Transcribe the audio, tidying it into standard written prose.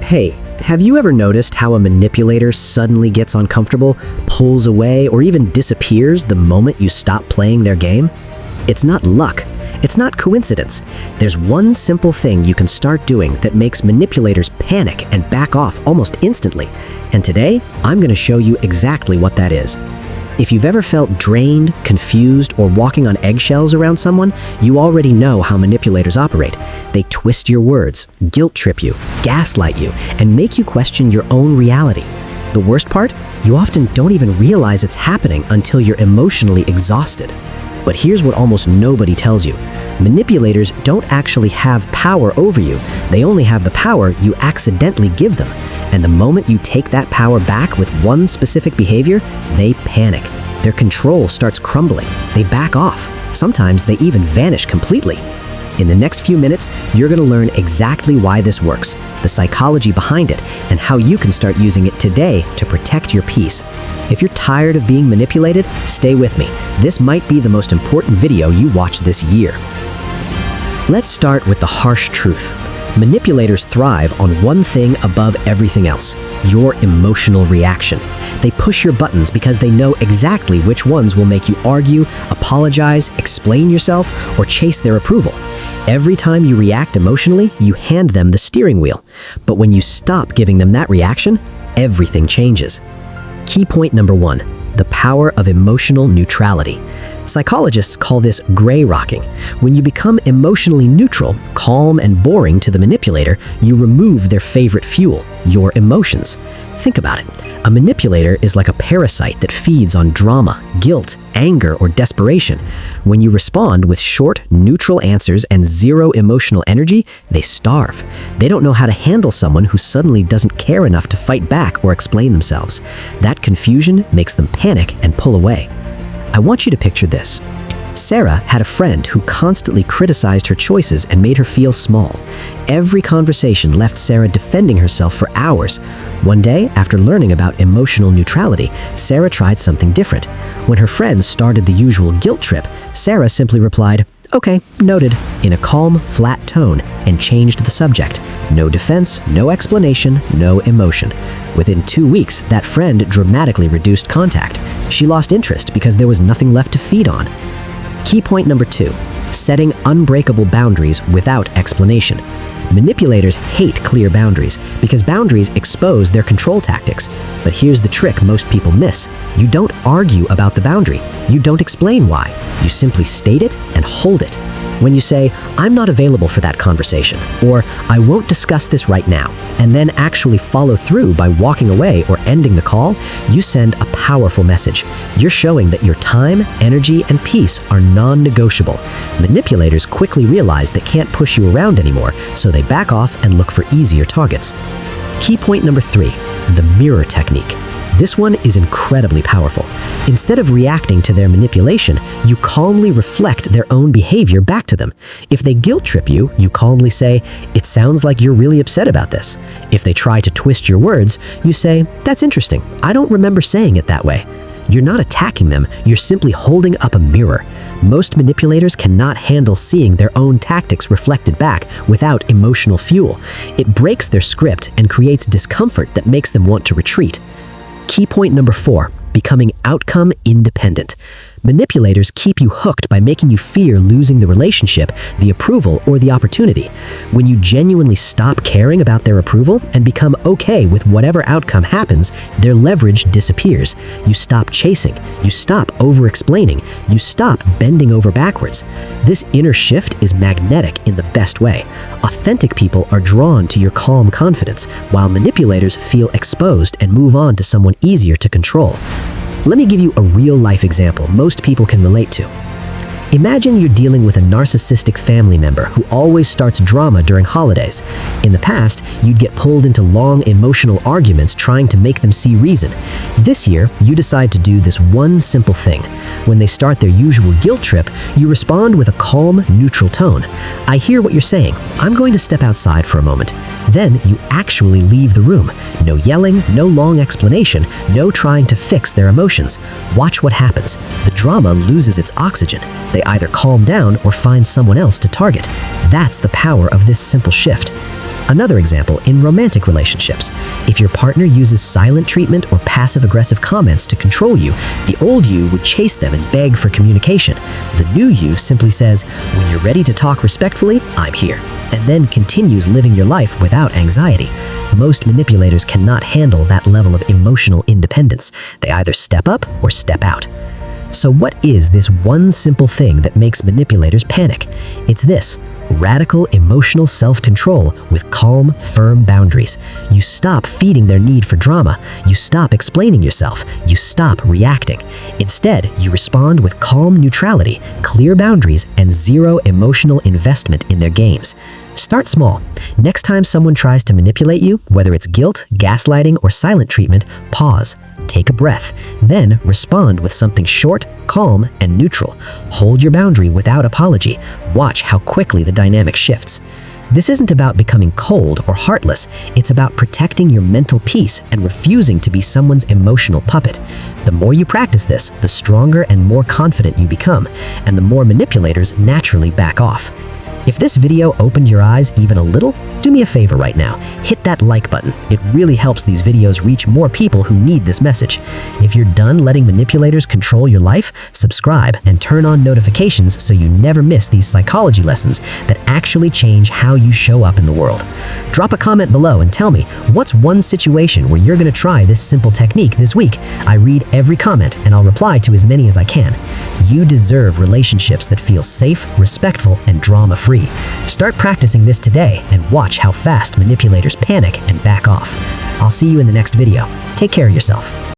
Hey, have you ever noticed how a manipulator suddenly gets uncomfortable, pulls away, or even disappears the moment you stop playing their game? It's not luck. It's not coincidence. There's one simple thing you can start doing that makes manipulators panic and back off almost instantly. And today, I'm going to show you exactly what that is. If you've ever felt drained, confused, or walking on eggshells around someone, you already know how manipulators operate. They twist your words, guilt trip you, gaslight you, and make you question your own reality. The worst part? You often don't even realize it's happening until you're emotionally exhausted. But here's what almost nobody tells you. Manipulators don't actually have power over you. They only have the power you accidentally give them. And the moment you take that power back with one specific behavior, they panic. Their control starts crumbling. They back off. Sometimes they even vanish completely. In the next few minutes, you're going to learn exactly why this works, the psychology behind it, and how you can start using it today to protect your peace. If you're tired of being manipulated, stay with me. This might be the most important video you watch this year. Let's start with the harsh truth. Manipulators thrive on one thing above everything else: your emotional reaction. They push your buttons because they know exactly which ones will make you argue, apologize, explain yourself, or chase their approval. Every time you react emotionally, you hand them the steering wheel. But when you stop giving them that reaction, everything changes. Key point number 1, the power of emotional neutrality. Psychologists call this gray rocking. When you become emotionally neutral, calm and boring to the manipulator, you remove their favorite fuel, your emotions. Think about it. A manipulator is like a parasite that feeds on drama, guilt, anger, or desperation. When you respond with short, neutral answers and zero emotional energy, they starve. They don't know how to handle someone who suddenly doesn't care enough to fight back or explain themselves. That confusion makes them panic and pull away. I want you to picture this. Sarah had a friend who constantly criticized her choices and made her feel small. Every conversation left Sarah defending herself for hours. One day, after learning about emotional neutrality, Sarah tried something different. When her friends started the usual guilt trip, Sarah simply replied, "Okay, noted," in a calm, flat tone, and changed the subject. No defense, no explanation, no emotion. Within 2 weeks, that friend dramatically reduced contact. She lost interest because there was nothing left to feed on. Key point number 2, setting unbreakable boundaries without explanation. Manipulators hate clear boundaries because boundaries expose their control tactics. But here's the trick most people miss. You don't argue about the boundary. You don't explain why. You simply state it and hold it. When you say, "I'm not available for that conversation," or "I won't discuss this right now," and then actually follow through by walking away or ending the call, you send a powerful message. You're showing that your time, energy, and peace are non-negotiable. Manipulators quickly realize they can't push you around anymore, so they back off and look for easier targets. Key point number 3, the mirror technique. This one is incredibly powerful. Instead of reacting to their manipulation, you calmly reflect their own behavior back to them. If they guilt trip you, you calmly say, "It sounds like you're really upset about this." If they try to twist your words, you say, "That's interesting. I don't remember saying it that way." You're not attacking them, you're simply holding up a mirror. Most manipulators cannot handle seeing their own tactics reflected back without emotional fuel. It breaks their script and creates discomfort that makes them want to retreat. Key point number 4, becoming outcome independent. Manipulators keep you hooked by making you fear losing the relationship, the approval, or the opportunity. When you genuinely stop caring about their approval and become okay with whatever outcome happens, their leverage disappears. You stop chasing. You stop over-explaining. You stop bending over backwards. This inner shift is magnetic in the best way. Authentic people are drawn to your calm confidence, while manipulators feel exposed and move on to someone easier to control. Let me give you a real-life example most people can relate to. Imagine you're dealing with a narcissistic family member who always starts drama during holidays. In the past, you'd get pulled into long emotional arguments trying to make them see reason. This year, you decide to do this one simple thing. When they start their usual guilt trip, you respond with a calm, neutral tone. "I hear what you're saying. I'm going to step outside for a moment." Then you actually leave the room. No yelling, no long explanation, no trying to fix their emotions. Watch what happens. The drama loses its oxygen. They either calm down or find someone else to target. That's the power of this simple shift. Another example, in romantic relationships. If your partner uses silent treatment or passive-aggressive comments to control you, the old you would chase them and beg for communication. The new you simply says, "When you're ready to talk respectfully, I'm here," and then continues living your life without anxiety. Most manipulators cannot handle that level of emotional independence. They either step up or step out. So what is this one simple thing that makes manipulators panic? It's this: radical emotional self-control with calm, firm boundaries. You stop feeding their need for drama. You stop explaining yourself. You stop reacting. Instead, you respond with calm neutrality, clear boundaries, and zero emotional investment in their games. Start small. Next time someone tries to manipulate you, whether it's guilt, gaslighting, or silent treatment, pause. Take a breath. Then respond with something short, calm, and neutral. Hold your boundary without apology. Watch how quickly the dynamic shifts. This isn't about becoming cold or heartless. It's about protecting your mental peace and refusing to be someone's emotional puppet. The more you practice this, the stronger and more confident you become, and the more manipulators naturally back off. If this video opened your eyes even a little, do me a favor right now. Hit that like button. It really helps these videos reach more people who need this message. If you're done letting manipulators control your life, subscribe and turn on notifications so you never miss these psychology lessons that actually change how you show up in the world. Drop a comment below and tell me, what's one situation where you're going to try this simple technique this week? I read every comment and I'll reply to as many as I can. You deserve relationships that feel safe, respectful, and drama-free. Start practicing this today and watch how fast manipulators panic and back off. I'll see you in the next video. Take care of yourself.